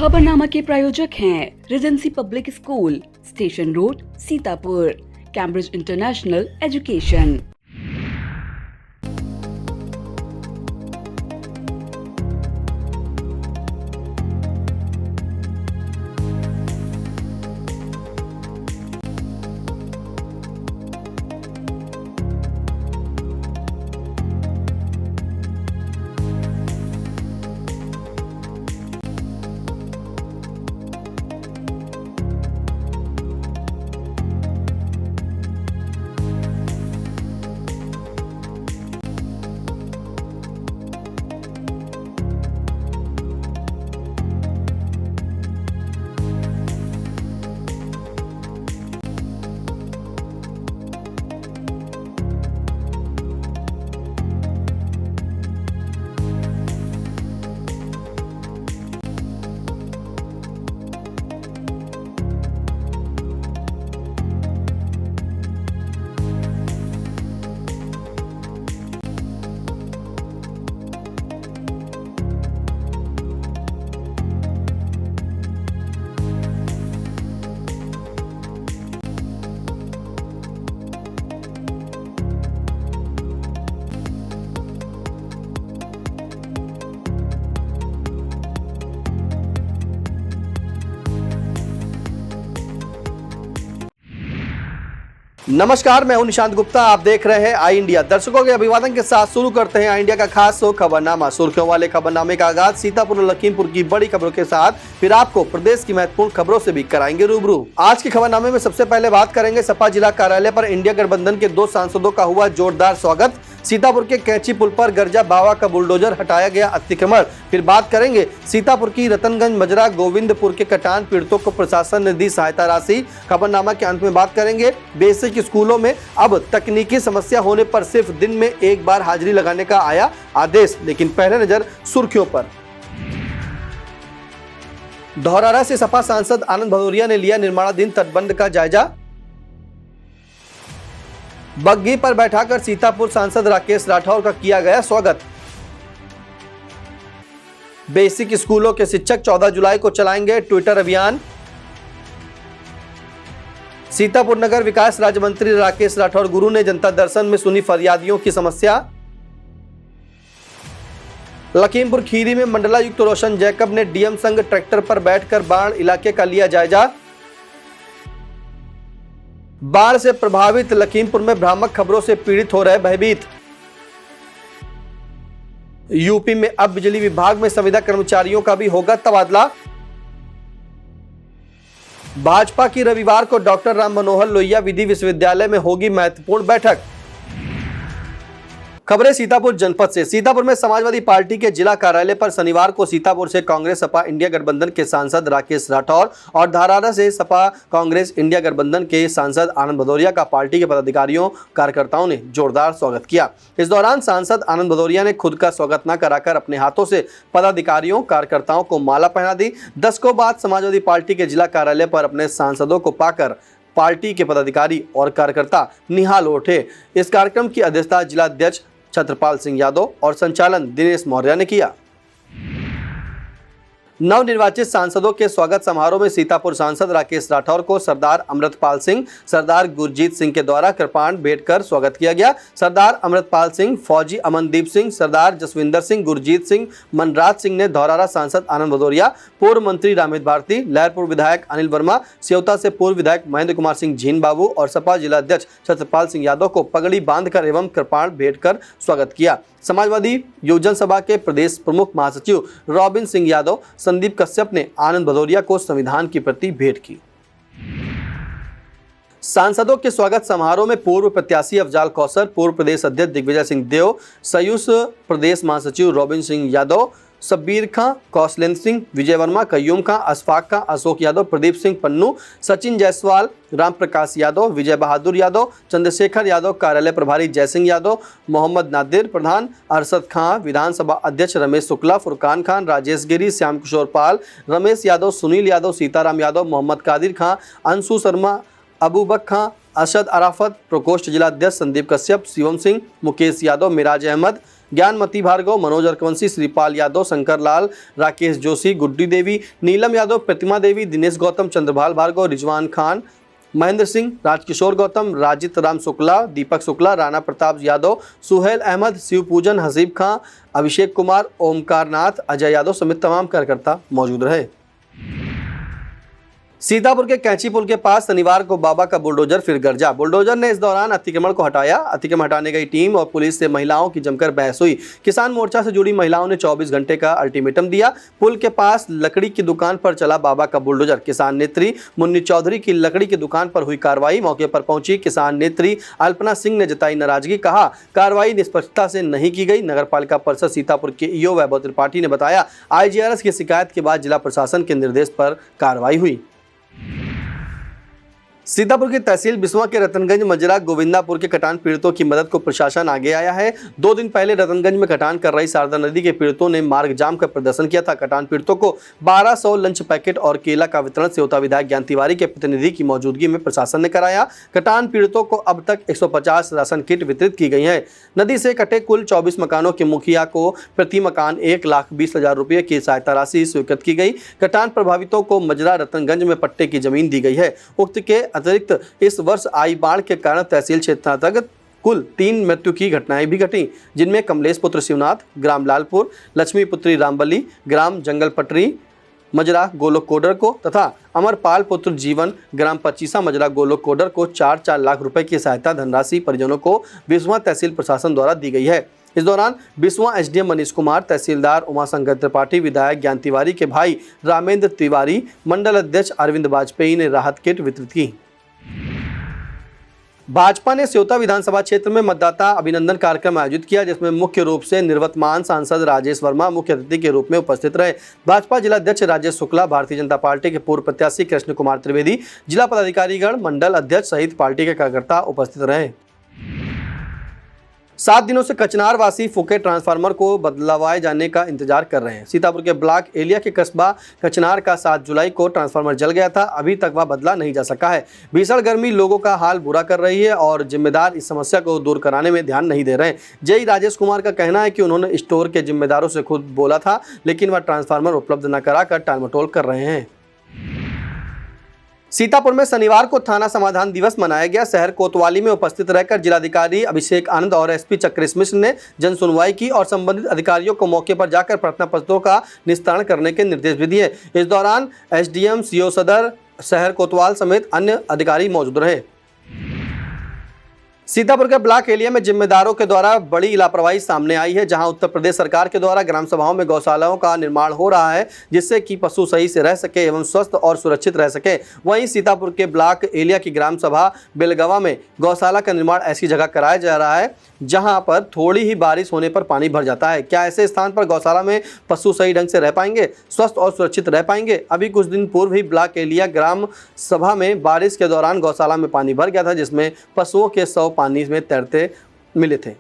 खबरनामा के प्रायोजक हैं Regency public school, station road, Sitapur, Cambridge international education. नमस्कार, मैं हूं निशांत गुप्ता। आप देख रहे हैं आई इंडिया। दर्शकों के अभिवादन के साथ शुरू करते हैं आई इंडिया का खास खबरनामा। सुर्खियों वाले खबरनामे का आगाज सीतापुर और लखीमपुर की बड़ी खबरों के साथ, फिर आपको प्रदेश की महत्वपूर्ण खबरों से भी कराएंगे रूबरू। आज के खबरनामे में सबसे पहले बात करेंगे सपा जिला कार्यालय पर इंडिया गठबंधन के 2 सांसदों का हुआ जोरदार स्वागत। सीतापुर के कैंची पुल पर गर्जा बाबा का बुलडोजर हटाया गया अतिक्रमण। फिर बात करेंगे सीतापुर की रतनगंज मजरा गोविंदपुर के कटान पीड़ितों को प्रशासन ने दी सहायता राशि। खबरनामा के अंत में बात करेंगे बेसिक स्कूलों में अब तकनीकी समस्या होने पर सिर्फ दिन में एक बार हाजिरी लगाने का आया आदेश। लेकिन पहले नजर सुर्खियों पर। धौरहरा से सपा सांसद आनंद भदौरिया ने लिया निर्माणाधीन तटबंध का जायजा। बग्घी पर बैठाकर सीतापुर सांसद राकेश राठौर का किया गया स्वागत। बेसिक स्कूलों के शिक्षक 14 जुलाई को चलाएंगे ट्विटर अभियान। सीतापुर नगर विकास राज्य मंत्री राकेश राठौर गुरु ने जनता दर्शन में सुनी फरियादियों की समस्या। लखीमपुर खीरी में मंडलायुक्त रोशन जैकब ने डीएम संग ट्रैक्टर पर बैठकर बाढ़ इलाके का लिया जायजा। बाढ़ से प्रभावित लखीमपुर में भ्रामक खबरों से पीड़ित हो रहे भयभीत। यूपी में अब बिजली विभाग में संविदा कर्मचारियों का भी होगा तबादला। भाजपा की रविवार को डॉक्टर राम मनोहर लोहिया विधि विश्वविद्यालय में होगी महत्वपूर्ण बैठक। खबरें सीतापुर जनपद से। सीतापुर में समाजवादी पार्टी के जिला कार्यालय पर शनिवार को सीतापुर से कांग्रेस सपा इंडिया गठबंधन के सांसद राकेश राठौर और धौरहरा से सपा कांग्रेस इंडिया गठबंधन के सांसद आनंद भदौरिया का पार्टी के पदाधिकारियों कार्यकर्ताओं ने जोरदार स्वागत किया। इस दौरान सांसद आनंद भदौरिया ने खुद का स्वागत न कराकर अपने हाथों से पदाधिकारियों कार्यकर्ताओं को माला पहना दी। दशकों बाद समाजवादी पार्टी के जिला कार्यालय पर अपने सांसदों को पाकर पार्टी के पदाधिकारी और कार्यकर्ता निहाल उठे। इस कार्यक्रम की अध्यक्षता जिला अध्यक्ष छत्रपाल सिंह यादव और संचालन दिनेश मौर्य ने किया। नवनिर्वाचित सांसदों के स्वागत समारोह में सीतापुर सांसद राकेश राठौर को सरदार अमृतपाल सिंह, सरदार गुरजीत सिंह के द्वारा कृपाण भेंट कर स्वागत किया गया। सरदार अमृतपाल सिंह, फौजी अमनदीप सिंह, सरदार जसविंदर सिंह, गुरजीत सिंह, मनराज सिंह ने धौरहरा सांसद आनंद भदौरिया, पूर्व मंत्री रामित भारती, लहरपुर विधायक अनिल वर्मा, सियोता से पूर्व विधायक महेंद्र कुमार सिंह झीन बाबू और सपा जिला अध्यक्ष छत्रपाल सिंह यादव को पगड़ी बांधकर एवं कृपाण भेंट कर स्वागत किया। समाजवादी योजन सभा के प्रदेश प्रमुख महासचिव रॉबिन सिंह यादव, संदीप कश्यप ने आनंद भदौरिया को संविधान की प्रति भेंट की। सांसदों के स्वागत समारोह में पूर्व प्रत्याशी अफजाल कौसर, पूर्व प्रदेश अध्यक्ष दिग्विजय सिंह देव, संयुक्त प्रदेश महासचिव रॉबिन सिंह यादव, शब्बीर खां, कौशलेंद्र सिंह, विजय वर्मा, कय्यूम खां, अशफाक खां, अशोक यादव, प्रदीप सिंह पन्नू, सचिन जायसवाल, राम प्रकाश यादव, विजय बहादुर यादव, चंद्रशेखर यादव, कार्यालय प्रभारी जयसिंह यादव, मोहम्मद नादिर प्रधान, अरशद खां, विधानसभा अध्यक्ष रमेश शुक्ला, फुरकान खान, राजेश गिरी, श्याम किशोर पाल, रमेश यादव, सुनील यादव, सीताराम यादव, मोहम्मद कादिर खां, अंशु शर्मा, अबूबक खां, अरशद अराफत, प्रकोष्ठ जिला अध्यक्ष संदीप कश्यप, शिवम सिंह, मुकेश यादव, मिराज अहमद, ज्ञानमती भार्गव, मनोज अर्कवंशी, श्रीपाल यादव, शंकर लाल, राकेश जोशी, गुड्डी देवी, नीलम यादव, प्रतिमा देवी, दिनेश गौतम, चंद्रभाल भार्गव, रिजवान खान, महेंद्र सिंह, राजकिशोर गौतम, राजित राम शुक्ला, दीपक शुक्ला, राणा प्रताप यादव, सुहेल अहमद, शिवपूजन, हसीब खां, अभिषेक कुमार, ओमकार नाथ, अजय यादव समेत तमाम कार्यकर्ता मौजूद रहे। सीतापुर के कैंची पुल के पास शनिवार को बाबा का बुलडोजर फिर गरजा। बुलडोजर ने इस दौरान अतिक्रमण को हटाया। अतिक्रमण हटाने गई टीम और पुलिस से महिलाओं की जमकर बहस हुई। किसान मोर्चा से जुड़ी महिलाओं ने 24 घंटे का अल्टीमेटम दिया। पुल के पास लकड़ी की दुकान पर चला बाबा का बुलडोजर। किसान नेत्री मुन्नी चौधरी की लकड़ी की दुकान पर हुई कार्रवाई। मौके पर पहुंची किसान नेत्री अल्पना सिंह ने जताई नाराजगी। कहा कार्रवाई निष्पक्षता से नहीं की गई। नगर पालिका परिषद सीतापुर के ईओ वैभव त्रिपाठी ने बताया IGRS की शिकायत के बाद जिला प्रशासन के निर्देश पर कार्रवाई हुई। सीतापुर की तहसील बिस्वा के रतनगंज मजरा गोविंदापुर के कटान पीड़ितों की मदद को प्रशासन आगे आया है। 2 दिन पहले रतनगंज में कटान कर रही शारदा नदी के पीड़ितों ने मार्ग जाम कर प्रदर्शन किया था। कटान पीड़ितों को 1200 लंच पैकेट और केला का वितरण सेवता विधायक ज्ञान तिवारी के प्रतिनिधि की मौजूदगी में प्रशासन ने कराया। कटान पीड़ितों को अब तक 150 राशन किट वितरित की गई है। नदी से कटे कुल 24 मकानों के मुखिया को प्रति मकान 1,20,000 रुपये की सहायता राशि स्वीकृत की गई। कटान प्रभावितों को मजरा रतनगंज में पट्टे की जमीन दी गई है। उक्त के अतिरिक्त इस वर्ष आई बाढ़ के कारण तहसील क्षेत्र अंतर्गत कुल 3 मृत्यु की घटनाएं भी घटी, जिनमें कमलेश पुत्र शिवनाथ, ग्राम लालपुर, लक्ष्मी पुत्री रामबली, ग्राम जंगल पटरी मजरा गोलोक कोडर को तथा अमरपाल पुत्र जीवन, ग्राम पचीसा मजरा गोलोक कोडर को 4-4 लाख रुपए की सहायता धनराशि परिजनों को बिस्वा तहसील प्रशासन द्वारा दी गई है। इस दौरान बिस्वा SDM मनीष कुमार, तहसीलदार उमाशंकर त्रिपाठी, विधायक ज्ञान तिवारी के भाई रामेंद्र तिवारी, मंडल अध्यक्ष अरविंद वाजपेयी ने राहत किट वितरित की। भाजपा ने सेवता विधानसभा क्षेत्र में मतदाता अभिनंदन कार्यक्रम आयोजित किया, जिसमें मुख्य रूप से निवर्तमान सांसद राजेश वर्मा मुख्य अतिथि के रूप में उपस्थित रहे। भाजपा जिलाध्यक्ष राजेश शुक्ला, भारतीय जनता पार्टी के पूर्व प्रत्याशी कृष्ण कुमार त्रिवेदी, जिला पदाधिकारीगण, मंडल अध्यक्ष सहित पार्टी के कार्यकर्ता उपस्थित रहे। 7 दिनों से कचनार वासी फूके ट्रांसफार्मर को बदलवाए जाने का इंतजार कर रहे हैं। सीतापुर के ब्लॉक एलिया के कस्बा कचनार का 7 जुलाई को ट्रांसफार्मर जल गया था। अभी तक वह बदला नहीं जा सका है। भीषण गर्मी लोगों का हाल बुरा कर रही है और जिम्मेदार इस समस्या को दूर कराने में ध्यान नहीं दे रहे हैं। जेई राजेश कुमार का कहना है कि उन्होंने स्टोर के जिम्मेदारों से खुद बोला था, लेकिन वह ट्रांसफार्मर उपलब्ध न कराकर टालमटोल कर रहे हैं। सीतापुर में शनिवार को थाना समाधान दिवस मनाया गया। शहर कोतवाली में उपस्थित रहकर जिलाधिकारी अभिषेक आनंद और SP चक्रेश मिश्र ने जन सुनवाई की और संबंधित अधिकारियों को मौके पर जाकर प्रार्थना पत्रों का निस्तारण करने के निर्देश भी दिए। इस दौरान SDM, CO सदर, शहर कोतवाल समेत अन्य अधिकारी मौजूद रहे। सीतापुर के ब्लॉक एरिया में जिम्मेदारों के द्वारा बड़ी लापरवाही सामने आई है, जहां उत्तर प्रदेश सरकार के द्वारा ग्राम सभाओं में गौशालाओं का निर्माण हो रहा है, जिससे कि पशु सही से रह सके एवं स्वस्थ और सुरक्षित रह सके। वहीं सीतापुर के ब्लॉक एरिया की ग्राम सभा बेलगवा में गौशाला का निर्माण ऐसी जगह कराया जा रहा है जहां पर थोड़ी ही बारिश होने पर पानी भर जाता है। क्या ऐसे स्थान पर गौशाला में पशु सही ढंग से रह पाएंगे, स्वस्थ और सुरक्षित रह पाएंगे? अभी कुछ दिन पूर्व ही ब्लॉक एरिया ग्राम सभा में बारिश के दौरान गौशाला में पानी भर गया था, जिसमें पशुओं के शव पानी में तैरते मिले थे।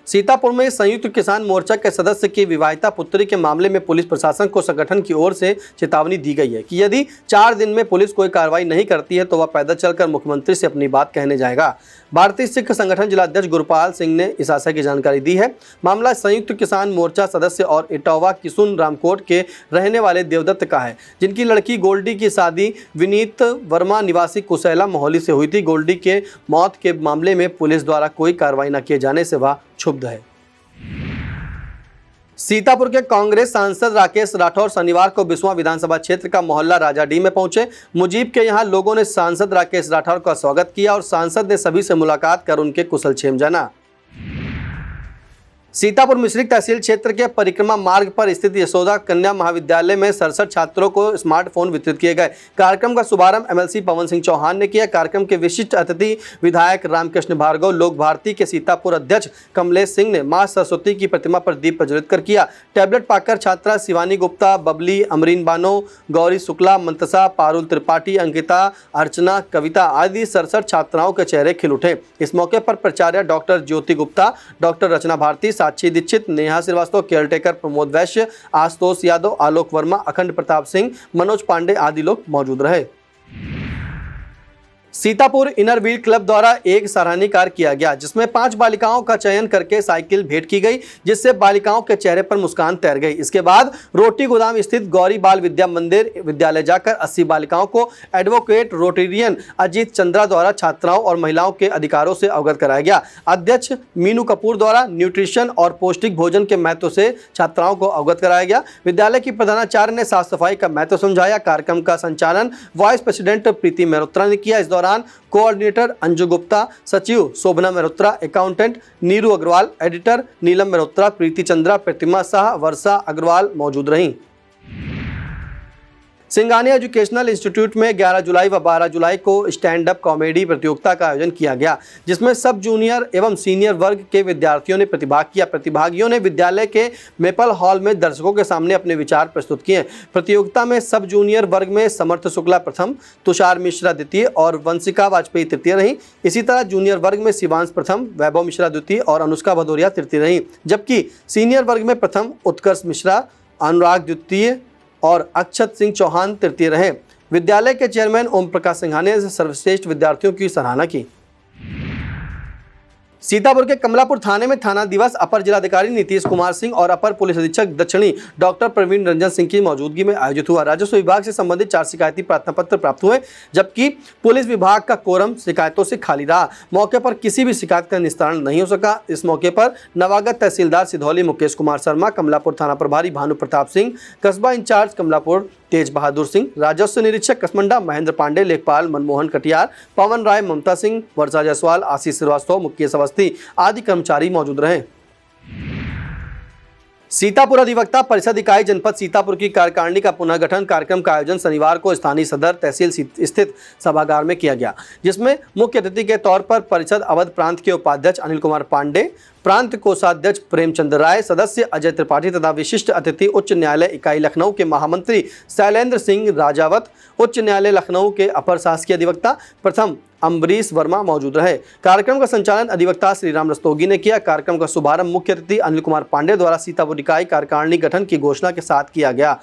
सीतापुर में संयुक्त किसान मोर्चा के सदस्य की विवाहिता पुत्री के मामले में पुलिस प्रशासन को संगठन की ओर से चेतावनी दी गई है कि यदि 4 दिन में पुलिस कोई कार्रवाई नहीं करती है तो वह पैदल चलकर मुख्यमंत्री से अपनी बात कहने जाएगा। भारतीय सिख संगठन जिलाध्यक्ष गुरपाल सिंह ने इस आशय की जानकारी दी है। मामला संयुक्त किसान मोर्चा सदस्य और इटौवा किसुन रामकोट के रहने वाले देवदत्त का है, जिनकी लड़की गोल्डी की शादी विनीत वर्मा निवासी कुशैला मोहाली से हुई थी। गोल्डी के मौत के मामले में पुलिस द्वारा कोई कार्रवाई न किए जाने से वह क्षुब्ध है। सीतापुर के कांग्रेस सांसद राकेश राठौर शनिवार को बिस्वा विधानसभा क्षेत्र का मोहल्ला राजाडी में पहुंचे। मुजीब के यहां लोगों ने सांसद राकेश राठौर का स्वागत किया और सांसद ने सभी से मुलाकात कर उनके कुशलक्षेम जाना। सीतापुर मिश्रिक तहसील क्षेत्र के परिक्रमा मार्ग पर स्थित यशोदा कन्या महाविद्यालय में 67 छात्रों को स्मार्टफोन वितरित किए गए। कार्यक्रम का शुभारंभ MLC पवन सिंह चौहान ने किया। कार्यक्रम के विशिष्ट अतिथि विधायक रामकृष्ण भार्गव, लोक भारती के सीतापुर अध्यक्ष कमलेश सिंह ने मां सरस्वती की प्रतिमा पर दीप प्रज्वलित कर किया। टैबलेट पाकर छात्रा शिवानी गुप्ता, बबली, अमरीन बानो, गौरी शुक्ला, मंतसा, पारुल त्रिपाठी, अंकिता, अर्चना, कविता आदि 67 छात्राओं के चेहरे खिल उठे। इस मौके पर प्राचार्य डॉक्टर ज्योति गुप्ता, डॉक्टर रचना भारती, साक्षी दीक्षित, नेहा श्रीवास्तव, केयरटेकर प्रमोद वैश्य, आशुतोष यादव, आलोक वर्मा, अखंड प्रताप सिंह, मनोज पांडे आदि लोग मौजूद रहे। सीतापुर इनर व्हील क्लब द्वारा एक सराहनीय कार्य किया गया, जिसमें 5 बालिकाओं का चयन करके साइकिल भेंट की गई, जिससे बालिकाओं के चेहरे पर मुस्कान तैर गई। इसके बाद रोटी गोदाम स्थित गौरी बाल विद्या मंदिर विद्यालय जाकर 80 बालिकाओं को एडवोकेट रोटेरियन अजीत चंद्रा द्वारा छात्राओं और महिलाओं के अधिकारों से अवगत कराया गया। अध्यक्ष मीनू कपूर द्वारा न्यूट्रिशन और पौष्टिक भोजन के महत्व से छात्राओं को अवगत कराया गया। विद्यालय की प्रधानाचार्य ने साफ सफाई का महत्व समझाया। कार्यक्रम का संचालन वाइस प्रेसिडेंट प्रीति मेहरोत्रा ने किया। इस दौरान कोऑर्डिनेटर अंजू गुप्ता, सचिव शोभना मेहरोत्रा, अकाउंटेंट नीरू अग्रवाल, एडिटर नीलम मेहरोत्रा, प्रीति चंद्रा, प्रतिमा शाह, वर्षा अग्रवाल मौजूद रहीं। सिंघानिया एजुकेशनल इंस्टीट्यूट में 11 जुलाई व 12 जुलाई को स्टैंड अप कॉमेडी प्रतियोगिता का आयोजन किया गया, जिसमें सब जूनियर एवं सीनियर वर्ग के विद्यार्थियों ने प्रतिभाग किया। प्रतिभागियों ने विद्यालय के मेपल हॉल में दर्शकों के सामने अपने विचार प्रस्तुत किए। प्रतियोगिता में सब जूनियर वर्ग में समर्थ शुक्ला प्रथम, तुषार मिश्रा द्वितीय और वंशिका वाजपेयी तृतीय रहीं। इसी तरह जूनियर वर्ग में शिवांश प्रथम, वैभव मिश्रा द्वितीय और अनुष्का भदौरिया तृतीय रहीं। जबकि सीनियर वर्ग में प्रथम उत्कर्ष मिश्रा, अनुराग द्वितीय और अक्षत सिंह चौहान तृतीय रहे। विद्यालय के चेयरमैन ओम प्रकाश सिंघानिया ने सर्वश्रेष्ठ विद्यार्थियों की सराहना की। सीतापुर के कमलापुर थाने में थाना दिवस अपर जिलाधिकारी नीतीश कुमार सिंह और अपर पुलिस अधीक्षक दक्षिणी डॉक्टर प्रवीण रंजन सिंह की मौजूदगी में आयोजित हुआ। राजस्व विभाग से संबंधित 4 शिकायती प्रार्थना पत्र प्राप्त हुए, जबकि पुलिस विभाग का कोरम शिकायतों से खाली रहा। मौके पर किसी भी शिकायत का निस्तारण नहीं हो सका। इस मौके पर नवागत तहसीलदार सिधौली मुकेश कुमार शर्मा, कमलापुर थाना प्रभारी भानु प्रताप सिंह, कस्बा इंचार्ज कमलापुर तेज बहादुर सिंह, राजस्व निरीक्षक कसमंडा महेंद्र पांडे, लेखपाल मनमोहन कटियार, पवन राय, ममता सिंह, वर्षा जायसवाल, आशीष श्रीवास्तव, मुकेश अवस्थी आदि कर्मचारी मौजूद रहे। सीतापुर अधिवक्ता परिषद इकाई जनपद सीतापुर की कार्यकारिणी का पुनर्गठन कार्यक्रम का आयोजन शनिवार को स्थानीय सदर तहसील स्थित सभागार में किया गया, जिसमें मुख्य अतिथि के तौर पर परिषद अवध प्रांत के उपाध्यक्ष अनिल कुमार पांडे, प्रांत कोषाध्यक्ष प्रेमचंद राय, सदस्य अजय त्रिपाठी तथा विशिष्ट अतिथि उच्च न्यायालय इकाई लखनऊ के महामंत्री शैलेंद्र सिंह राजावत, उच्च न्यायालय लखनऊ के अपर शासकीय अधिवक्ता प्रथम अम्बरीश वर्मा मौजूद रहे। कार्यक्रम का संचालन अधिवक्ता श्रीराम रस्तोगी ने किया। कार्यक्रम का शुभारंभ मुख्य अतिथि अनिल कुमार पांडे द्वारा सीतापुर इकाई कार्यकारिणी गठन की घोषणा के साथ किया गया,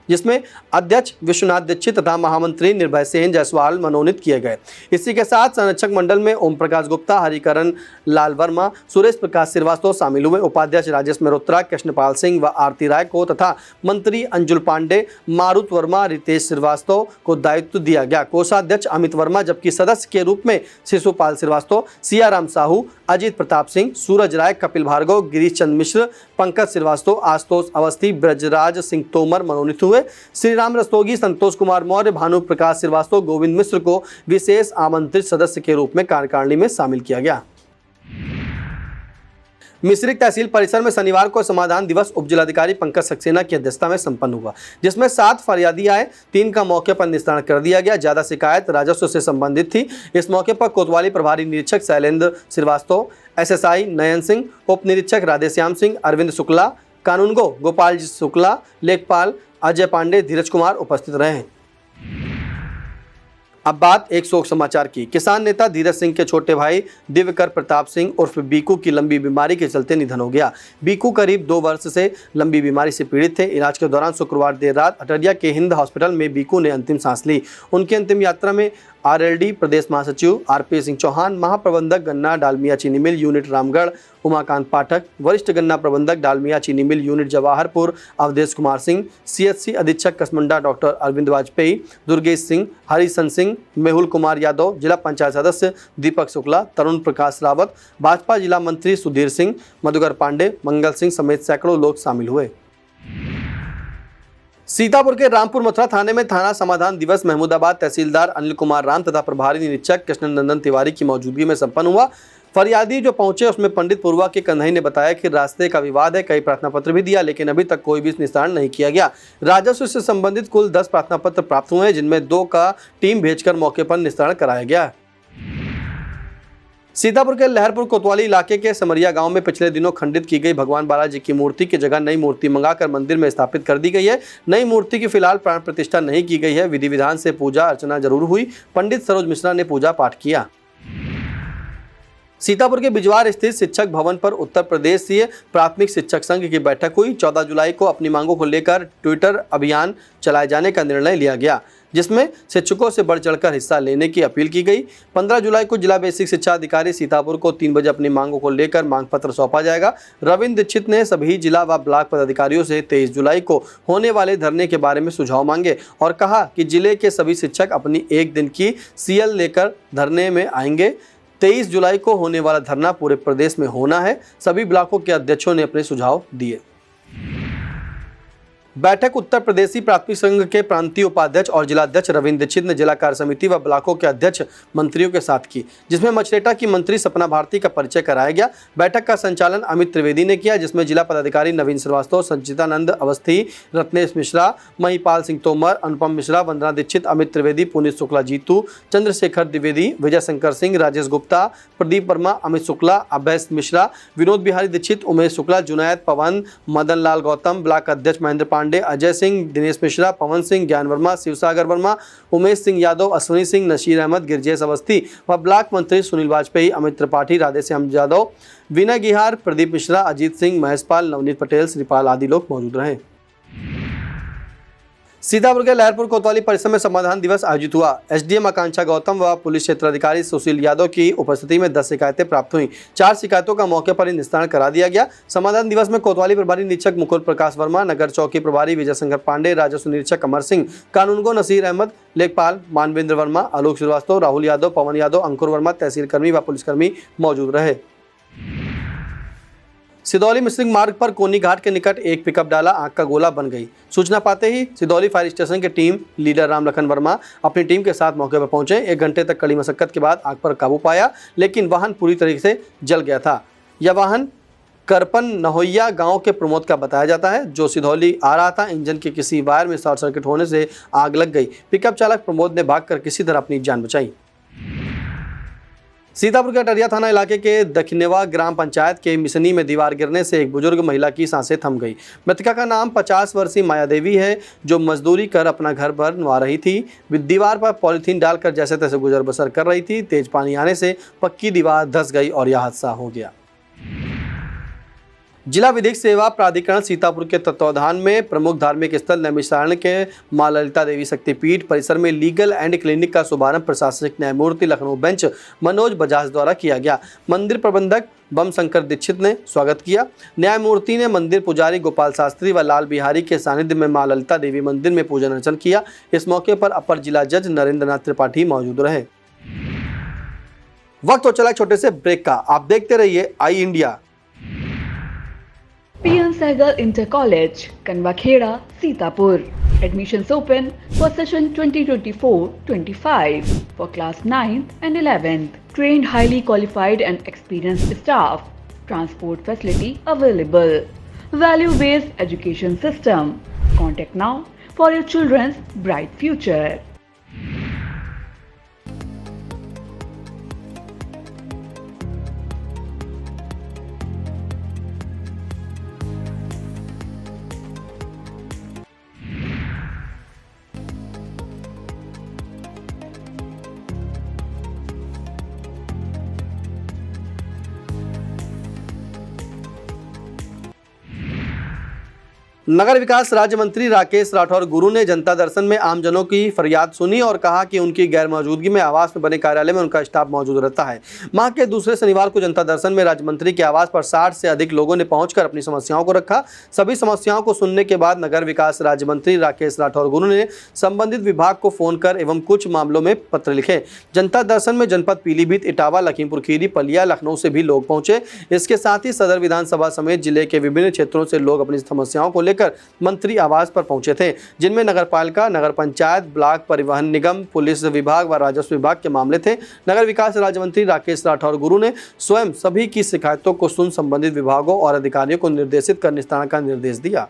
जिसमें अध्यक्ष विश्वनाथ दीक्षित तथा महामंत्री निर्भय सेन जायसवाल मनोनीत किए गए। इसी के साथ संरक्षक मंडल में ओम प्रकाश गुप्ता, हरिकरण लाल वर्मा, सुरेश प्रकाश श्रीवास्तव शामिल हुए। उपाध्यक्ष राजेश मेहरोत्रा, कृष्णपाल सिंह व आरती राय को तथा मंत्री अंजुल पांडे, मारुत वर्मा, रितेश श्रीवास्तव को दायित्व दिया गया। कोषाध्यक्ष अमित वर्मा, जबकि सदस्य के रूप में शिशुपाल श्रीवास्तव, सियाराम साहू, अजीत प्रताप सिंह, सूरज राय, कपिल भार्गव, गिरीश चंद मिश्र, पंकज श्रीवास्तव, आशुतोष अवस्थी, ब्रजराज सिंह तोमर मनोनीत हुए। श्रीराम रस्तोगी, संतोष कुमार मौर्य, भानु प्रकाश श्रीवास्तव, गोविंद मिश्र को विशेष आमंत्रित सदस्य के रूप में कार्यकारिणी में शामिल किया गया। मिश्रिक तहसील परिसर में शनिवार को समाधान दिवस उप जिलाधिकारी पंकज सक्सेना की अध्यक्षता में संपन्न हुआ, जिसमें 7 फरियादी आए, 3 का मौके पर निस्तारण कर दिया गया। ज्यादा शिकायत राजस्व से संबंधित थी। इस मौके पर कोतवाली प्रभारी निरीक्षक शैलेंद्र श्रीवास्तव, SSI नयन सिंह, उप निरीक्षक राधेश्याम सिंह, अरविंद शुक्ला, कानूनगो गोपाल शुक्ला, लेखपाल अजय पांडे, धीरज कुमार उपस्थित रहे। अब बात एक शोक समाचार की। किसान नेता धीरज सिंह के छोटे भाई दिव्यकर प्रताप सिंह उर्फ बीकू की लंबी बीमारी के चलते निधन हो गया। बीकू करीब 2 वर्ष से लंबी बीमारी से पीड़ित थे। इलाज के दौरान शुक्रवार देर रात अटरिया के हिंद हॉस्पिटल में बीकू ने अंतिम सांस ली। उनकी अंतिम यात्रा में RLD प्रदेश महासचिव RP सिंह चौहान, महाप्रबंधक गन्ना डालमिया चीनी मिल यूनिट रामगढ़ उमाकांत पाठक, वरिष्ठ गन्ना प्रबंधक डालमिया चीनी मिल यूनिट जवाहरपुर अवधेश कुमार सिंह, CHC अधीक्षक कसमंडा डॉक्टर अरविंद वाजपेयी, दुर्गेश सिंह, हरिशन सिंह, मेहुल कुमार यादव, जिला पंचायत सदस्य दीपक शुक्ला, तरुण प्रकाश रावत, भाजपा जिला मंत्री सुधीर सिंह, मधुकर पांडे, मंगल सिंह समेत सैकड़ों लोग शामिल हुए। सीतापुर के रामपुर मथुरा थाने में थाना समाधान दिवस महमूदाबाद तहसीलदार अनिल कुमार राम तथा प्रभारी निरीक्षक कृष्णनंदन तिवारी की मौजूदगी में संपन्न हुआ। फरियादी जो पहुंचे उसमें पंडित पूर्वा के कन्हई ने बताया कि रास्ते का विवाद है, कई प्रार्थना पत्र भी दिया, लेकिन अभी तक कोई भी निस्तारण नहीं किया गया। राजस्व से संबंधित कुल 10 प्रार्थना पत्र प्राप्त हुए हैं, जिनमें 2 का टीम भेजकर मौके पर निस्तारण कराया गया। सीतापुर के लहरपुर कोतवाली इलाके के समरिया गांव में पिछले दिनों खंडित की गई भगवान बालाजी की मूर्ति की जगह नई मूर्ति मंगाकर मंदिर में स्थापित कर दी गई है। नई मूर्ति की फिलहाल प्राण प्रतिष्ठा नहीं की गई है। विधि विधान से पूजा अर्चना जरूर हुई। पंडित सरोज मिश्रा ने पूजा पाठ किया। सीतापुर के बिजवार स्थित शिक्षक भवन पर उत्तर प्रदेशीय प्राथमिक शिक्षक संघ की बैठक हुई। 14 जुलाई को अपनी मांगों को लेकर ट्विटर अभियान चलाए जाने का निर्णय लिया गया। जिसमें शिक्षकों से बढ़ चढ़कर हिस्सा लेने की अपील की गई। 15 जुलाई को जिला बेसिक शिक्षा अधिकारी सीतापुर को 3 बजे अपनी मांगों को लेकर मांग पत्र सौंपा जाएगा। रविंद्र दीक्षित ने सभी जिला व ब्लॉक पदाधिकारियों से 23 जुलाई को होने वाले धरने के बारे में सुझाव मांगे और कहा कि जिले के सभी शिक्षक अपनी एक दिन की सीएल लेकर धरने में आएंगे। 23 जुलाई को होने वाला धरना पूरे प्रदेश में होना है। सभी ब्लॉकों के अध्यक्षों ने अपने सुझाव दिए। बैठक उत्तर प्रदेशी प्राथमिक संघ के प्रांतीय उपाध्यक्ष और जिलाध्यक्ष रविंद्र दीक्षित ने जिला कार्य समिति व ब्लॉकों के अध्यक्ष मंत्रियों के साथ की, जिसमें मछरेटा की मंत्री सपना भारती का परिचय कराया गया। बैठक का संचालन अमित त्रिवेदी ने किया, जिसमें जिला पदाधिकारी नवीन श्रीवास्तव, संचितानंद अवस्थी, रत्नेश मिश्रा, महिपाल सिंह तोमर, अनुपम मिश्रा, वंदना दीक्षित, अमित त्रिवेदी, पुनीत शुक्ला, जीतू, चंद्रशेखर द्विवेदी, विजय शंकर सिंह, राजेश गुप्ता, प्रदीप वर्मा, अमित शुक्ला, अभय मिश्रा, विनोद बिहारी दीक्षित, उमेश शुक्ला, जुनैद पवन, मदन लाल गौतम, ब्लॉक अध्यक्ष महेंद्र पांडे, अजय सिंह, दिनेश मिश्रा, पवन सिंह, ज्ञान वर्मा, शिवसागर वर्मा, उमेश सिंह यादव, अश्विनी सिंह, नशीर अहमद, गिरजेश अवस्थी व ब्लॉक मंत्री सुनील वाजपेयी, अमित त्रिपाठी, राधेश्याम यादव, विनय गिहार, प्रदीप मिश्रा, अजीत सिंह, महेश पाल, नवनीत पटेल, श्रीपाल आदि लोग मौजूद रहे। सीतापुर के लहरपुर कोतवाली परिसर में समाधान दिवस आयोजित हुआ। एसडीएम आकांक्षा गौतम व पुलिस क्षेत्राधिकारी सुशील यादव की उपस्थिति में 10 शिकायतें प्राप्त हुई। 4 शिकायतों का मौके पर ही निस्तारण करा दिया गया। समाधान दिवस में कोतवाली प्रभारी निरीक्षक मुकुल प्रकाश वर्मा, नगर चौकी प्रभारी विजय शंकर पांडे, राजस्व निरीक्षक अमर सिंह, कानूनगो नसीर अहमद, लेखपाल मानवेंद्र वर्मा, आलोक श्रीवास्तव, राहुल यादव, पवन यादव, अंकुर वर्मा, तहसील कर्मी व पुलिसकर्मी मौजूद रहे। सिदौली मिश्रिंग मार्ग पर कोनी घाट के निकट एक पिकअप डाला, आग का गोला बन गई। सूचना पाते ही सिदौली फायर स्टेशन के टीम लीडर राम लखन वर्मा अपनी टीम के साथ मौके पर पहुंचे। 1 घंटे तक कड़ी मशक्कत के बाद आग पर काबू पाया, लेकिन वाहन पूरी तरीके से जल गया था। यह वाहन करपन नहोइया गांव के प्रमोद का बताया जाता है, जो सिदौली आ रहा था। इंजन के किसी वायर में शॉर्ट सर्किट होने से आग लग गई। पिकअप चालक प्रमोद ने भागकर किसी तरह अपनी जान बचाई। सीतापुर के अटरिया थाना इलाके के दक्षिणेवा ग्राम पंचायत के मिसनी में दीवार गिरने से एक बुजुर्ग महिला की सांसें थम गई। मृतका का नाम 50 वर्षीय माया देवी है, जो मजदूरी कर अपना घर बनवा रही थी। दीवार पर पॉलीथीन डालकर जैसे तैसे गुजर बसर कर रही थी। तेज पानी आने से पक्की दीवार धंस गई और यह हादसा हो गया। जिला विधिक सेवा प्राधिकरण सीतापुर के तत्वावधान में प्रमुख धार्मिक स्थल नैमिषारण्य के मां ललिता देवी शक्तिपीठ परिसर में लीगल एंड क्लिनिक का शुभारंभ प्रशासनिक न्यायमूर्ति लखनऊ बेंच मनोज बजाज द्वारा किया गया। मंदिर प्रबंधक बम शंकर दीक्षित ने स्वागत किया। न्यायमूर्ति ने मंदिर पुजारी गोपाल शास्त्री व लाल बिहारी के सानिध्य में मां ललिता देवी मंदिर में पूजन अर्चन किया। इस मौके पर अपर जिला जज नरेंद्र नाथ त्रिपाठी मौजूद रहे। वक्त हो चला छोटे से ब्रेक का, आप देखते रहिए आई India. PN Sehgal Inter College, Kanwakheda, Sitapur. Admissions open for session 2024-25 for class 9th and 11th. Trained, highly qualified and experienced staff. Transport facility available. Value-based education system. Contact now for your children's bright future. नगर विकास राज्य मंत्री राकेश राठौर गुरु ने जनता दर्शन में आमजनों की फरियाद सुनी और कहा कि उनकी गैर मौजूदगी में आवास में बने कार्यालय में उनका स्टाफ मौजूद रहता है। माह के दूसरे शनिवार को जनता दर्शन में राज्य मंत्री के आवास पर 60 से अधिक लोगों ने पहुंचकर अपनी समस्याओं को रखा। सभी समस्याओं को सुनने के बाद नगर विकास राज्य मंत्री राकेश राठौर गुरु ने संबंधित विभाग को फोन कर एवं कुछ मामलों में पत्र लिखे। जनता दर्शन में जनपद पीलीभीत, इटावा, लखीमपुर खीरी, पलिया, लखनऊ से भी लोग पहुंचे। इसके साथ ही सदर विधानसभा समेत जिले के विभिन्न क्षेत्रों से लोग अपनी समस्याओं को मंत्री आवास पर पहुंचे थे, जिनमें नगरपालिका, नगर पंचायत, ब्लॉक परिवहन निगम, पुलिस विभाग व राजस्व विभाग के मामले थे। नगर विकास राज्य मंत्री राकेश राठौर गुरु ने स्वयं सभी की शिकायतों को सुन संबंधित विभागों और अधिकारियों को निर्देशित कर निस्तारण का निर्देश दिया।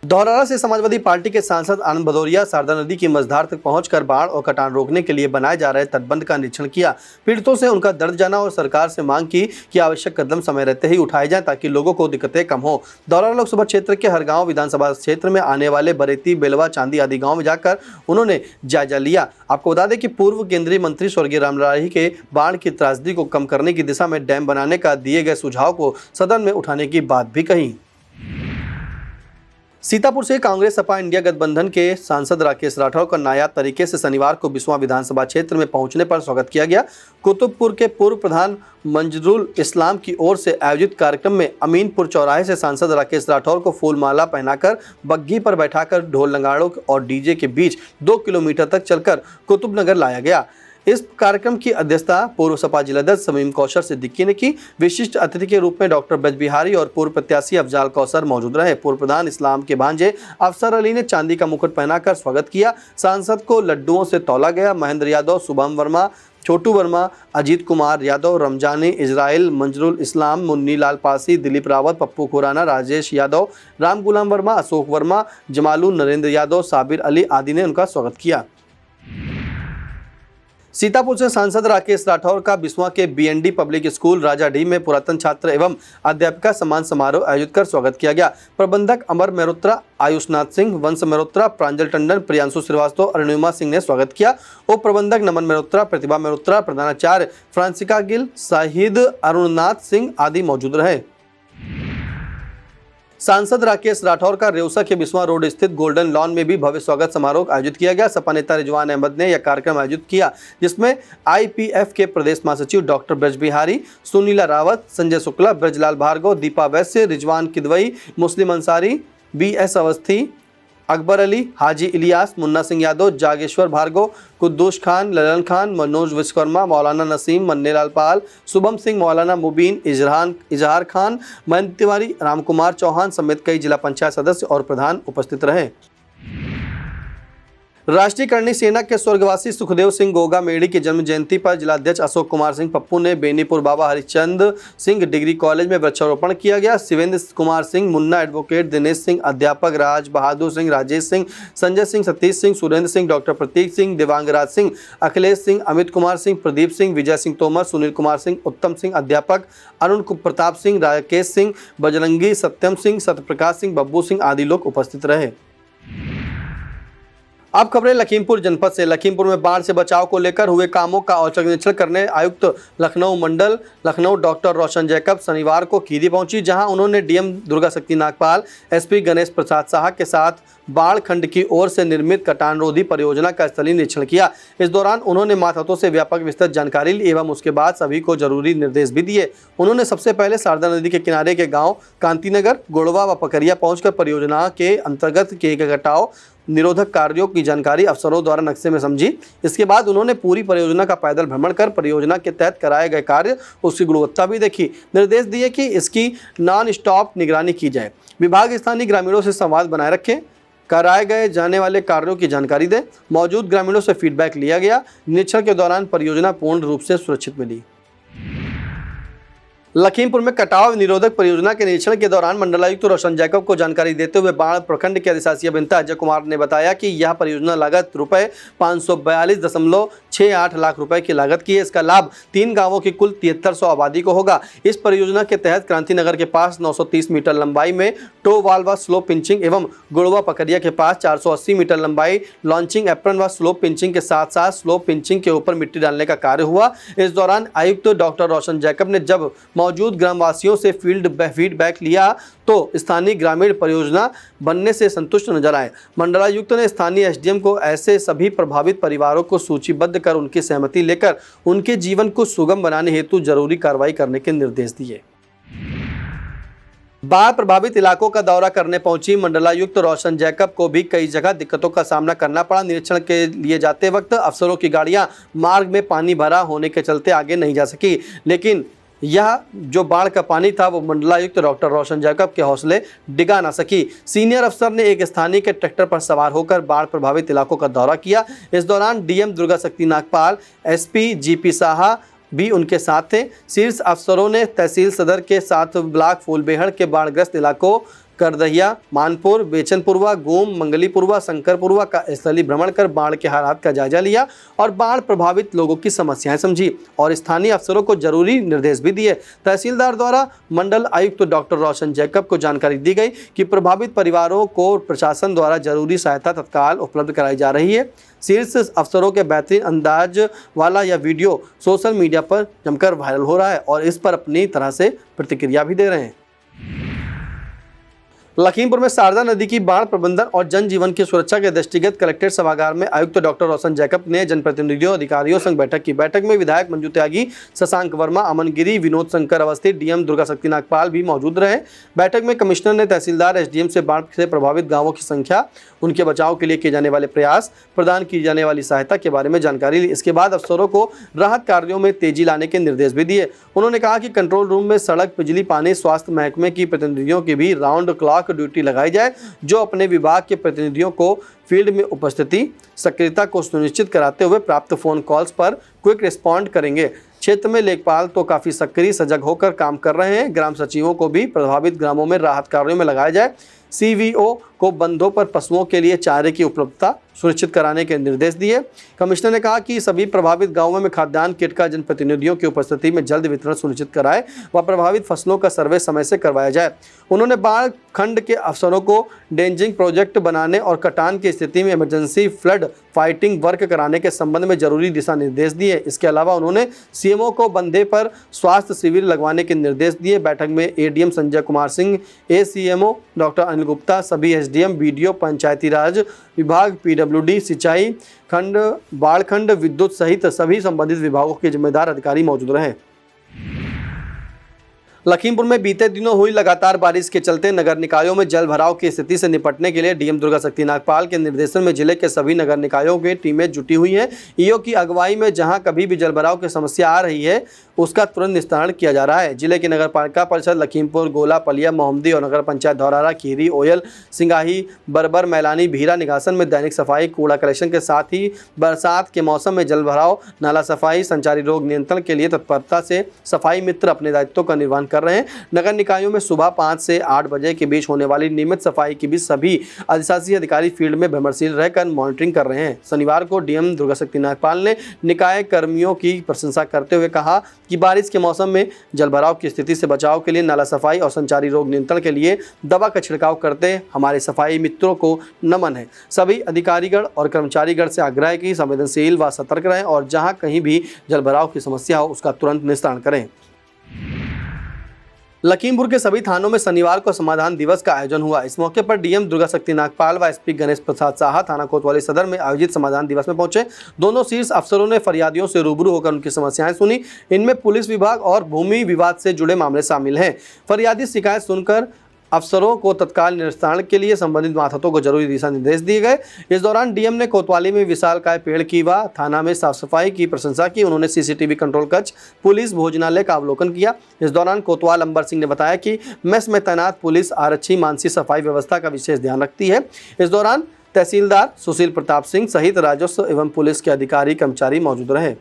धौरहरा से समाजवादी पार्टी के सांसद आनंद भदौरिया शारदा नदी की मझधार तक पहुंचकर बाढ़ और कटान रोकने के लिए बनाए जा रहे तटबंध का निरीक्षण किया। पीड़ितों से उनका दर्द जाना और सरकार से मांग की कि आवश्यक कदम समय रहते ही उठाए जाएं ताकि लोगों को दिक्कतें कम हो। धौरहरा लोकसभा क्षेत्र के हर गांव विधानसभा क्षेत्र में आने वाले बरेती, बेलवा, चांदी आदि गाँव में जाकर उन्होंने जायजा लिया। आपको बता दें कि पूर्व केंद्रीय मंत्री स्वर्गीय रामलाही के बाढ़ की त्रासदी को कम करने की दिशा में डैम बनाने का दिए गए सुझाव को सदन में उठाने की बात भी कही। सीतापुर से कांग्रेस सपा इंडिया गठबंधन के सांसद राकेश राठौर का नायाब तरीके से शनिवार को बिस्वा विधानसभा क्षेत्र में पहुंचने पर स्वागत किया गया। कुतुबपुर के पूर्व प्रधान मंजरुल इस्लाम की ओर से आयोजित कार्यक्रम में अमीनपुर चौराहे से सांसद राकेश राठौर को फूलमाला पहनाकर बग्घी पर बैठाकर ढोल नगाड़ों और डीजे के बीच 2 किलोमीटर तक चलकर कुतुबनगर लाया गया। इस कार्यक्रम की अध्यक्षता पूर्व सपा जिलाध्यक्ष समीम कौशर सिद्दीकी ने की। विशिष्ट अतिथि के रूप में डॉक्टर ब्रजबिहारी और पूर्व प्रत्याशी अफजाल कौसर मौजूद रहे। पूर्व प्रधान इस्लाम के भांजे अफसर अली ने चांदी का मुकुट पहनाकर स्वागत किया। सांसद को लड्डुओं से तौला गया। महेंद्र यादव, शुभम वर्मा, छोटू वर्मा, अजीत कुमार यादव, रमजानी, इजराइल, मंजरुल इस्लाम, मुन्नी लाल पासी, दिलीप रावत, पप्पू खुराना, राजेश यादव, राम गुलाम वर्मा, अशोक वर्मा, जमालू, नरेंद्र यादव, साबिर अली आदि ने उनका स्वागत किया। सीतापुर से सांसद राकेश राठौर का बिस्वा के बीएनडी पब्लिक स्कूल राजाडीह में पुरातन छात्र एवं अध्यापिका सम्मान समारोह आयोजित कर स्वागत किया गया। प्रबंधक अमर मेहरोत्रा, आयुषनाथ सिंह, वंश मेहरोत्रा, प्रांजल टंडन, प्रियांशु श्रीवास्तव, अरुणिमा सिंह ने स्वागत किया। उप प्रबंधक नमन मेहरोत्रा, प्रतिभा मेहरोत्रा, प्रधानाचार्य फ्रांसिका गिल, शाहिद अरुणनाथ सिंह आदि मौजूद रहे। सांसद राकेश राठौर का रेउसा के बिस्वा रोड स्थित गोल्डन लॉन में भी भव्य स्वागत समारोह आयोजित किया गया। सपा नेता रिजवान अहमद ने यह कार्यक्रम आयोजित किया, जिसमें आईपीएफ के प्रदेश महासचिव डॉक्टर ब्रजबिहारी, सुनीला रावत, संजय शुक्ला, ब्रजलाल भार्गव, दीपा वैश्य, रिजवान किदवई, मुस्लिम अंसारी, बीएस अवस्थी, अकबर अली, हाजी इलियास, मुन्ना सिंह यादव, जागेश्वर भार्गव, कुद्दूस खान, ललन खान, मनोज विश्वकर्मा, मौलाना नसीम, मन्नेलाल पाल, शुभम सिंह, मौलाना मुबीन, इजहार खान, मयंक तिवारी, रामकुमार चौहान समेत कई जिला पंचायत सदस्य और प्रधान उपस्थित रहे। राष्ट्रीय करणी सेना के स्वर्गवासी सुखदेव सिंह गोगा मेड़ी की जन्म जयंती पर जिलाध्यक्ष अशोक कुमार सिंह पप्पू ने बेनीपुर बाबा हरिचंद सिंह डिग्री कॉलेज में वृक्षारोपण किया गया। शिवेंद्र कुमार सिंह, मुन्ना एडवोकेट, दिनेश सिंह अध्यापक, राज बहादुर सिंह, राजेश सिंह, संजय सिंह, सतीश सिंह, सुरेंद्र सिंह, डॉक्टर प्रतीक सिंह, दिवांगराज सिंह, अखिलेश सिंह, अमित कुमार सिंह, प्रदीप सिंह, विजय सिंह तोमर, सुनील कुमार सिंह, उत्तम सिंह अध्यापक, अरुण प्रताप सिंह, राकेश सिंह, बजरंगी, सत्यम सिंह, सत्यप्रकाश सिंह, बब्बू सिंह आदि लोग उपस्थित रहे। अब खबरें लखीमपुर जनपद से। लखीमपुर में बाढ़ से बचाव को लेकर हुए कामों का औचक निरीक्षण करने आयुक्त लखनऊ मंडल लखनऊ डॉक्टर रोशन जैकब शनिवार को खीरी पहुंची, जहां उन्होंने डीएम दुर्गा शक्ति नागपाल, एसपी गणेश प्रसाद साहा के साथ बाढ़ खंड की ओर से निर्मित कटान रोधी परियोजना का स्थलीय निरीक्षण किया। इस दौरान उन्होंने मातहतों से व्यापक विस्तृत जानकारी ली एवं उसके बाद सभी को जरूरी निर्देश भी दिए। उन्होंने सबसे पहले शारदा नदी के किनारे के गाँव कांतिनगर, गोड़वा व पकरिया पहुंचकर परियोजना के अंतर्गत किए गए कटाव निरोधक कार्यों की जानकारी अफसरों द्वारा नक्शे में समझी। इसके बाद उन्होंने पूरी परियोजना का पैदल भ्रमण कर परियोजना के तहत कराए गए कार्य, उसकी गुणवत्ता भी देखी। निर्देश दिए कि इसकी नॉन स्टॉप निगरानी की जाए। विभाग स्थानीय ग्रामीणों से संवाद बनाए रखें, कराए गए जाने वाले कार्यों की जानकारी दें। मौजूद ग्रामीणों से फीडबैक लिया गया। निरीक्षण के दौरान परियोजना पूर्ण रूप से सुरक्षित मिली। लखीमपुर में कटाव निरोधक परियोजना के निरीक्षण के दौरान मंडलायुक्त रोशन जैकब को जानकारी देते हुए बाढ़ प्रखंड के अधिशासी अभियंता अजय कुमार ने बताया कि यह परियोजना लागत रुपए 542.68 लाख रुपए की लागत की है। इसका लाभ 3 गांवों की कुल 7300 आबादी को होगा। इस परियोजना के तहत क्रांतिनगर के पास 930 मीटर लंबाई में टो वाल व स्लो पिंचिंग एवं गुड़वा पकरिया के पास 480 मीटर लंबाई लॉन्चिंग एप्रन व स्लो पिंचिंग के साथ साथ स्लो पिंचिंग के ऊपर मिट्टी डालने का कार्य हुआ। इस दौरान आयुक्त डॉक्टर रोशन जैकब ने जब मौजूद ग्रामवासियों से फीडबैक लिया तो स्थानीय ग्रामीण परियोजना बनने से संतुष्ट नजर आए। मंडलायुक्त ने स्थानीय एसडीएम को ऐसे सभी प्रभावित परिवारों को सूचीबद्ध कर उनकी सहमति लेकर उनके जीवन को सुगम बनाने हेतु जरूरी कार्रवाई करने के निर्देश दिए। बाढ़ प्रभावित इलाकों का दौरा करने पहुंची मंडलायुक्त रोशन जैकब को भी कई जगह दिक्कतों का सामना करना पड़ा। निरीक्षण के लिए जाते वक्त अफसरों की गाड़ियां मार्ग में पानी भरा होने के चलते आगे नहीं जा सकी, लेकिन यह जो बाढ़ का पानी था वो मंडलायुक्त डॉक्टर रोशन जैकब के हौसले डिगा ना सकी। सीनियर अफसर ने एक स्थानीय के ट्रैक्टर पर सवार होकर बाढ़ प्रभावित इलाकों का दौरा किया। इस दौरान डीएम दुर्गा शक्ति नागपाल, एसपी जीपी साहा भी उनके साथ थे। शीर्ष अफसरों ने तहसील सदर के साथ ब्लॉक फूलबेहड़ के बाढ़ग्रस्त इलाकों करदहिया, मानपुर, बेचनपुरवा, गोम, मंगलीपुरवा, शंकरपुरवा का स्थलीय भ्रमण कर बाढ़ के हालात का जायजा लिया और बाढ़ प्रभावित लोगों की समस्याएं समझी और स्थानीय अफसरों को जरूरी निर्देश भी दिए। तहसीलदार द्वारा मंडल आयुक्त डॉक्टर रोशन जैकब को जानकारी दी गई कि प्रभावित परिवारों को प्रशासन द्वारा जरूरी सहायता तत्काल उपलब्ध कराई जा रही है। शीर्ष अफसरों के बेहतरीन अंदाज वाला यह वीडियो सोशल मीडिया पर जमकर वायरल हो रहा है और इस पर अपनी तरह से प्रतिक्रिया भी दे रहे हैं। लखीमपुर में शारदा नदी की बाढ़ प्रबंधन और जनजीवन की सुरक्षा के दृष्टिगत कलेक्ट्रेट सभागार में आयुक्त डॉक्टर रोशन जैकब ने जनप्रतिनिधियों अधिकारियों संग बैठक की। बैठक में विधायक मंजू त्यागी, शशांक वर्मा, अमन गिरी, विनोद शंकर अवस्थी, डीएम दुर्गा शक्ति नागपाल भी मौजूद रहे। बैठक में कमिश्नर ने तहसीलदार, एसडीएम से बाढ़ से प्रभावित गाँवों की संख्या, उनके बचाव के लिए किए जाने वाले प्रयास, प्रदान की जाने वाली सहायता के बारे में जानकारी ली। इसके बाद अफसरों को राहत कार्यों में तेजी लाने के निर्देश भी दिए। उन्होंने कहा कि कंट्रोल रूम में सड़क, बिजली, पानी, स्वास्थ्य महकमे की प्रतिनिधियों की भी राउंड क्लॉक ड्यूटी लगाई जाए, जो अपने विभाग के प्रतिनिधियों को फील्ड में उपस्थिति, सक्रियता को सुनिश्चित कराते हुए प्राप्त फोन कॉल्स पर क्विक रिस्पॉन्ड करेंगे। क्षेत्र में लेखपाल तो काफी सक्रिय सजग होकर काम कर रहे हैं। ग्राम सचिवों को भी प्रभावित ग्रामों में राहत कार्यों में लगाया जाए। सीवीओ को बंधों पर पशुओं के लिए चारे की उपलब्धता सुनिश्चित कराने के निर्देश दिए। कमिश्नर ने कहा कि सभी प्रभावित गांवों में खाद्यान्न किट का जनप्रतिनिधियों की उपस्थिति में जल्द वितरण सुनिश्चित कराए व प्रभावित फसलों का सर्वे समय से करवाया जाए। उन्होंने बाढ़ खंड के अफसरों को डेंजिंग प्रोजेक्ट बनाने और कटान की स्थिति में इमरजेंसी फ्लड फाइटिंग वर्क कराने के संबंध में जरूरी दिशा निर्देश दिए। इसके अलावा उन्होंने सीएमओ को बंधे पर स्वास्थ्य शिविर लगवाने के निर्देश दिए। बैठक में ADM Sanjay Kumar Singh, ACMO doctor Anil Gupta, सभी एसडीएम, बीडीओ, पंचायती राज विभाग, पीडब्ल्यूडी, सिंचाई खंड, बाढ़ खंड, विद्युत सहित सभी संबंधित विभागों के जिम्मेदार अधिकारी मौजूद रहे। लखीमपुर में बीते दिनों हुई लगातार बारिश के चलते नगर निकायों में जल भराव की स्थिति से निपटने के लिए डीएम दुर्गा शक्ति नागपाल के निर्देशन में जिले के सभी नगर निकायों की टीमें जुटी हुई हैं। ईओ की अगुवाई में जहां कभी भी जल भराव की समस्या आ रही है, उसका तुरंत निस्तारण किया जा रहा है। जिले की नगर पालिका परिषद लखीमपुर, गोला, पलिया, मोहम्मदी और नगर पंचायत धौरारा, खीरी, ओयल, सिंगाही, बरबर, मैलानी, भीरा निगासन में दैनिक सफाई, कूड़ा कलेक्शन के साथ ही बरसात के मौसम में जल भराव, नाला सफाई, संचारी रोग नियंत्रण के लिए तत्परता से सफाई मित्र अपने दायित्वों का निर्वहन कर रहे हैं। नगर निकायों में सुबह 5 से 8 बजे के बीच होने वाली नियमित सफाई की भी सभी अधिशासी अधिकारी फील्ड में भ्रमणशील रहकर मॉनिटरिंग कर रहे हैं। शनिवार को डीएम दुर्गा शक्ति नागपाल ने निकाय कर्मियों की प्रशंसा करते हुए कहा कि बारिश के मौसम में जलभराव की स्थिति से बचाव के लिए नाला सफाई और संचारी रोग नियंत्रण के लिए दवा का छिड़काव करते हमारे सफाई मित्रों को नमन है। सभी अधिकारीगण और कर्मचारीगण से आग्रह है कि संवेदनशील व सतर्क रहें और जहां कहीं भी जलभराव की समस्या हो उसका तुरंत निस्तारण करें। लखीमपुर के सभी थानों में शनिवार को समाधान दिवस का आयोजन हुआ। इस मौके पर डीएम दुर्गा शक्ति नागपाल व एसपी गणेश प्रसाद साहा थाना कोतवाली सदर में आयोजित समाधान दिवस में पहुंचे। दोनों शीर्ष अफसरों ने फरियादियों से रूबरू होकर उनकी समस्याएं सुनी। इनमें पुलिस विभाग और भूमि विवाद से जुड़े मामले शामिल हैं। फरियादी शिकायत सुनकर अफसरों को तत्काल निस्तारण के लिए संबंधित मातहतों को जरूरी दिशा निर्देश दिए गए। इस दौरान डीएम ने कोतवाली में विशालकाय पेड़ की व थाना में साफ सफाई की प्रशंसा की। उन्होंने सीसीटीवी कंट्रोल कक्ष, पुलिस भोजनालय का अवलोकन किया। इस दौरान कोतवाल अंबर सिंह ने बताया कि मेस में तैनात पुलिस आरक्षी मानसी सफाई व्यवस्था का विशेष ध्यान रखती है। इस दौरान तहसीलदार सुशील प्रताप सिंह सहित राजस्व एवं पुलिस के अधिकारी कर्मचारी मौजूद रहे।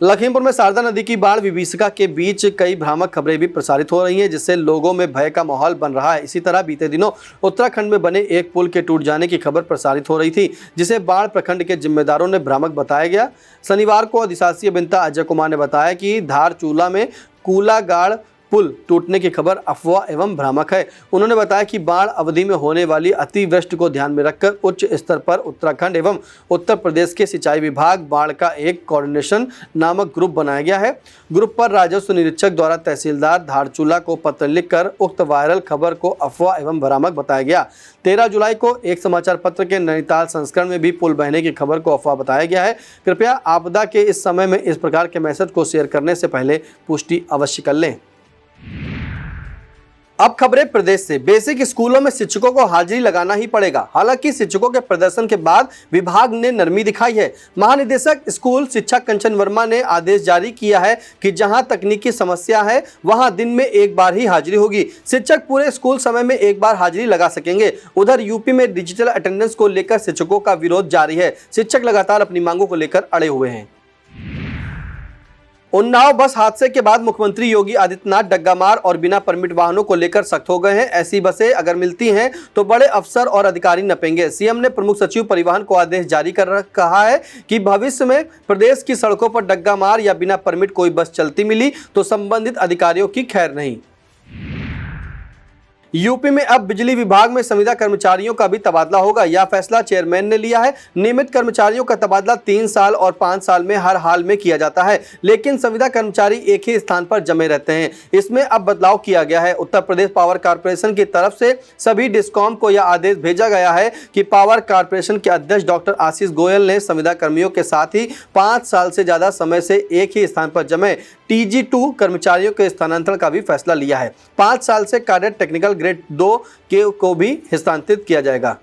लखीमपुर में शारदा नदी की बाढ़ विभीषिका के बीच कई भ्रामक खबरें भी प्रसारित हो रही हैं, जिससे लोगों में भय का माहौल बन रहा है। इसी तरह बीते दिनों उत्तराखंड में बने एक पुल के टूट जाने की खबर प्रसारित हो रही थी, जिसे बाढ़ प्रखंड के जिम्मेदारों ने भ्रामक बताया गया। शनिवार को अधिशासी अभियंता अजय कुमार ने बताया कि धारचूला में कूलागाड़ पुल टूटने की खबर अफवाह एवं भ्रामक है। उन्होंने बताया कि बाढ़ अवधि में होने वाली अतिवृष्टि को ध्यान में रखकर उच्च स्तर पर उत्तराखंड एवं उत्तर प्रदेश के सिंचाई विभाग बाढ़ का एक कोऑर्डिनेशन नामक ग्रुप बनाया गया है। ग्रुप पर राजस्व निरीक्षक द्वारा तहसीलदार धारचूला को पत्र लिखकर उक्त वायरल खबर को अफवाह एवं भ्रामक बताया गया। 13 जुलाई को एक समाचार पत्र के नैनीताल संस्करण में भी पुल बहने की खबर को अफवाह बताया गया है। कृपया आपदा के इस समय में इस प्रकार के मैसेज को शेयर करने से पहले पुष्टि अवश्य कर लें। अब खबरें प्रदेश से। बेसिक स्कूलों में शिक्षकों को हाजिरी लगाना ही पड़ेगा। हालांकि शिक्षकों के प्रदर्शन के बाद विभाग ने नरमी दिखाई है। महानिदेशक स्कूल शिक्षा कंचन वर्मा ने आदेश जारी किया है कि जहां तकनीकी समस्या है वहां दिन में एक बार ही हाजिरी होगी। शिक्षक पूरे स्कूल समय में एक बार हाजिरी लगा सकेंगे। उधर यूपी में डिजिटल अटेंडेंस को लेकर शिक्षकों का विरोध जारी है। शिक्षक लगातार अपनी मांगों को लेकर अड़े हुए हैं। उन्नाव बस हादसे के बाद मुख्यमंत्री योगी आदित्यनाथ डग्गामार और बिना परमिट वाहनों को लेकर सख्त हो गए हैं। ऐसी बसें अगर मिलती हैं तो बड़े अफसर और अधिकारी नपेंगे। सीएम ने प्रमुख सचिव परिवहन को आदेश जारी कर कहा है कि भविष्य में प्रदेश की सड़कों पर डग्गामार या बिना परमिट कोई बस चलती मिली तो संबंधित अधिकारियों की खैर नहीं। यूपी में अब बिजली विभाग में संविदा कर्मचारियों का भी तबादला होगा। यह फैसला चेयरमैन ने लिया है। नियमित कर्मचारियों का तबादला 3 साल और 5 साल में हर हाल में किया जाता है, लेकिन संविदा कर्मचारी एक ही स्थान पर जमे रहते हैं। इसमें अब बदलाव किया गया है। उत्तर प्रदेश पावर कॉर्पोरेशन की तरफ से सभी डिस्कॉम को यह आदेश भेजा गया है कि पावर कॉर्पोरेशन के अध्यक्ष डॉक्टर आशीष गोयल ने संविदा कर्मियों के साथ ही 5 साल से ज्यादा समय से एक ही स्थान पर जमे TG2 कर्मचारियों के स्थानांतरण का भी फैसला लिया है। 5 साल से कैडेट टेक्निकल ग्रेड 2 को भी हस्तांतरित किया जाएगा।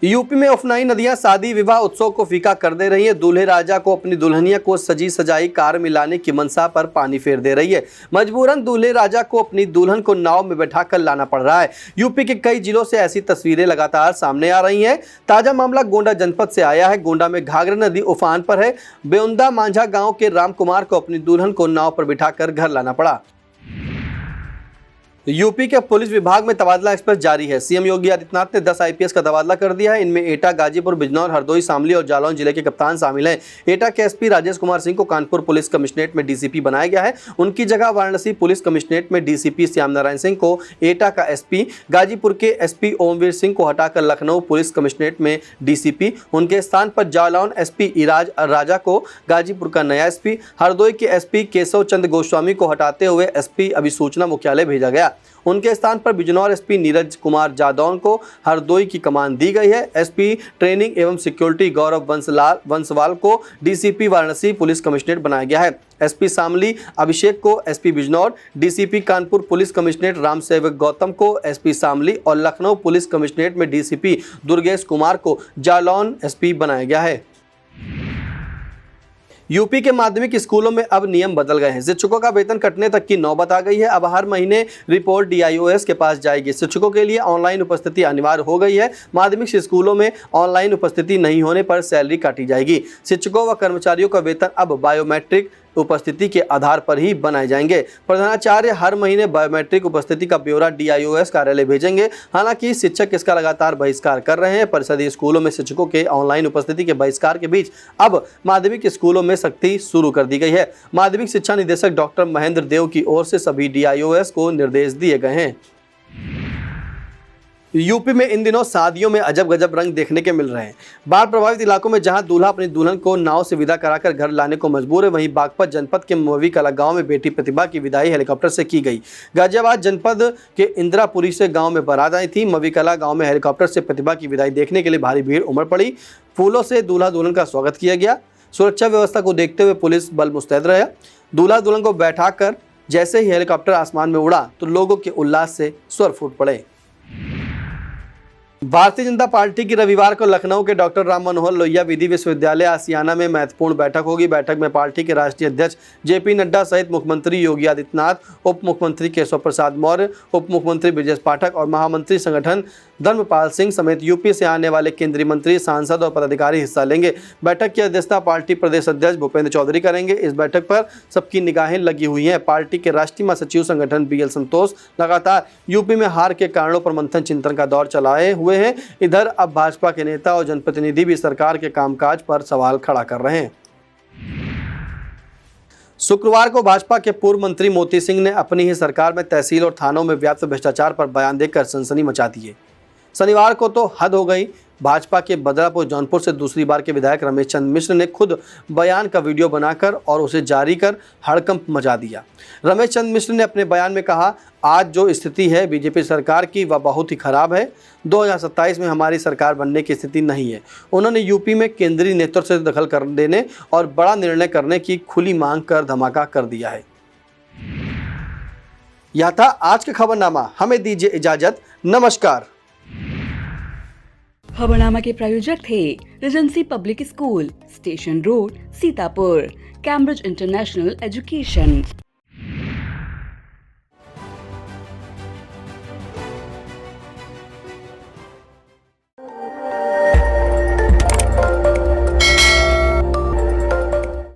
यूपी में उफनाई नदियां शादी विवाह उत्सव को फीका कर दे रही है। दूल्हे राजा को अपनी दुल्हनिया को सजी सजाई कार में लाने की मंशा पर पानी फेर दे रही है। मजबूरन दूल्हे राजा को अपनी दुल्हन को नाव में बैठाकर लाना पड़ रहा है। यूपी के कई जिलों से ऐसी तस्वीरें लगातार सामने आ रही हैं। ताजा मामला गोंडा जनपद से आया है। गोंडा में घाघरा नदी उफान पर है। बेउंदा मांझा गांव के राम कुमार को अपनी दुल्हन को नाव पर बिठाकर घर लाना पड़ा। यूपी के पुलिस विभाग में तबादला एक्सप्रेस जारी है। सीएम योगी आदित्यनाथ ने 10 IPS का तबादला कर दिया है। इनमें एटा, गाजीपुर, बिजनौर, हरदोई, शामली और जालौन जिले के कप्तान शामिल हैं। एटा के SP राजेश कुमार सिंह को कानपुर पुलिस कमिश्नरेट में DCP बनाया गया है। उनकी जगह वाराणसी पुलिस कमिश्नरेट में DCP श्याम नारायण सिंह को एटा का SP, गाजीपुर के SP ओमवीर सिंह को हटाकर लखनऊ पुलिस कमिश्नरेट में DCP, उनके स्थान पर जालौन SP इराज राजा को गाजीपुर का नया SP, हरदोई के SP केशव चंद्र गोस्वामी को हटाते हुए SP अभिसूचना मुख्यालय भेजा गया। उनके स्थान पर बिजनौर SP नीरज कुमार जादौन को हरदोई की कमान दी गई है। SP ट्रेनिंग एवं सिक्योरिटी गौरव वंसवाल को DCP वाराणसी पुलिस कमिश्नरेट बनाया गया है। SP शामली अभिषेक को SP Bijnor, DCP Kanpur police commissionerate Ram सेवक गौतम को SP शामली और लखनऊ पुलिस कमिश्नरेट में DCP दुर्गेश कुमार को जालौन SP बनाया गया है। यूपी के माध्यमिक स्कूलों में अब नियम बदल गए हैं। शिक्षकों का वेतन कटने तक की नौबत आ गई है। अब हर महीने रिपोर्ट DIOS के पास जाएगी। शिक्षकों के लिए ऑनलाइन उपस्थिति अनिवार्य हो गई है। माध्यमिक स्कूलों में ऑनलाइन उपस्थिति नहीं होने पर सैलरी काटी जाएगी। शिक्षकों व कर्मचारियों का वेतन अब बायोमेट्रिक उपस्थिति के आधार पर ही बनाए जाएंगे। प्रधानाचार्य हर महीने बायोमेट्रिक उपस्थिति का ब्यौरा DIOS कार्यालय भेजेंगे। हालांकि शिक्षक इसका लगातार बहिष्कार कर रहे हैं। परिषदीय स्कूलों में शिक्षकों के ऑनलाइन उपस्थिति के बहिष्कार के बीच अब माध्यमिक स्कूलों में सख्ती शुरू कर दी गई है। माध्यमिक शिक्षा निदेशक डॉक्टर महेंद्र देव की ओर से सभी DIOS को निर्देश दिए गए हैं। यूपी में इन दिनों शादियों में अजब गजब रंग देखने के मिल रहे हैं। बाढ़ प्रभावित इलाकों में जहां दूल्हा अपनी दुल्हन को नाव से विदा कराकर घर लाने को मजबूर है, वहीं बागपत जनपद के मवी कला गांव में बेटी प्रतिभा की विदाई हेलीकॉप्टर से की गई। गाजियाबाद जनपद के इंदिरापुरी से गांव में बारात आई थी। मवी कला गांव में हेलीकॉप्टर से प्रतिभा की विदाई देखने के लिए भारी भीड़ उमड़ पड़ी। फूलों से दूल्हा दुल्हन का स्वागत किया गया। सुरक्षा व्यवस्था को देखते हुए पुलिस बल मुस्तैद रहा। दूल्हा दुल्हन को बैठाकर जैसे ही हेलीकॉप्टर आसमान में उड़ा तो लोगों के उल्लास से स्वर फूट पड़े। भारतीय जनता पार्टी की रविवार को लखनऊ के डॉक्टर राम मनोहर लोहिया विधि विश्वविद्यालय आसियाना में महत्वपूर्ण बैठक होगी। बैठक में पार्टी के राष्ट्रीय अध्यक्ष JP नड्डा सहित मुख्यमंत्री योगी आदित्यनाथ, उप मुख्यमंत्री केशव प्रसाद मौर्य, उप मुख्यमंत्री ब्रजेश पाठक और महामंत्री संगठन धर्मपाल सिंह समेत यूपी से आने वाले केंद्रीय मंत्री, सांसद और पदाधिकारी हिस्सा लेंगे। बैठक की अध्यक्षता पार्टी प्रदेश अध्यक्ष भूपेंद्र चौधरी करेंगे। इस बैठक पर सबकी निगाहें लगी हुई हैं। पार्टी के राष्ट्रीय महासचिव संगठन BL संतोष लगातार यूपी में हार के कारणों पर मंथन चिंतन का दौर चलाए हुए हैं। इधर अब भाजपा के नेता और जनप्रतिनिधि भी सरकार के कामकाज पर सवाल खड़ा कर रहे हैं। शुक्रवार को भाजपा के पूर्व मंत्री मोती सिंह ने अपनी ही सरकार में तहसील और थानों में व्याप्त भ्रष्टाचार पर बयान देकर सनसनी मचा दी है। शनिवार को तो हद हो गई। भाजपा के बदलापुर जौनपुर से दूसरी बार के विधायक रमेश चंद्र मिश्र ने खुद बयान का वीडियो बनाकर और उसे जारी कर हड़कंप मचा दिया। रमेश चंद्र मिश्र ने अपने बयान में कहा, आज जो स्थिति है बीजेपी सरकार की वह बहुत ही खराब है। 2027 में हमारी सरकार बनने की स्थिति नहीं है। उन्होंने यूपी में केंद्रीय नेतृत्व से दखल कर देने और बड़ा निर्णय करने की खुली मांग कर धमाका कर दिया है। यह था आज का खबरनामा। हमें दीजिए इजाजत। नमस्कार। खबरनामा के प्रायोजक थे Regency public school, station road, Sitapur, Cambridge international education.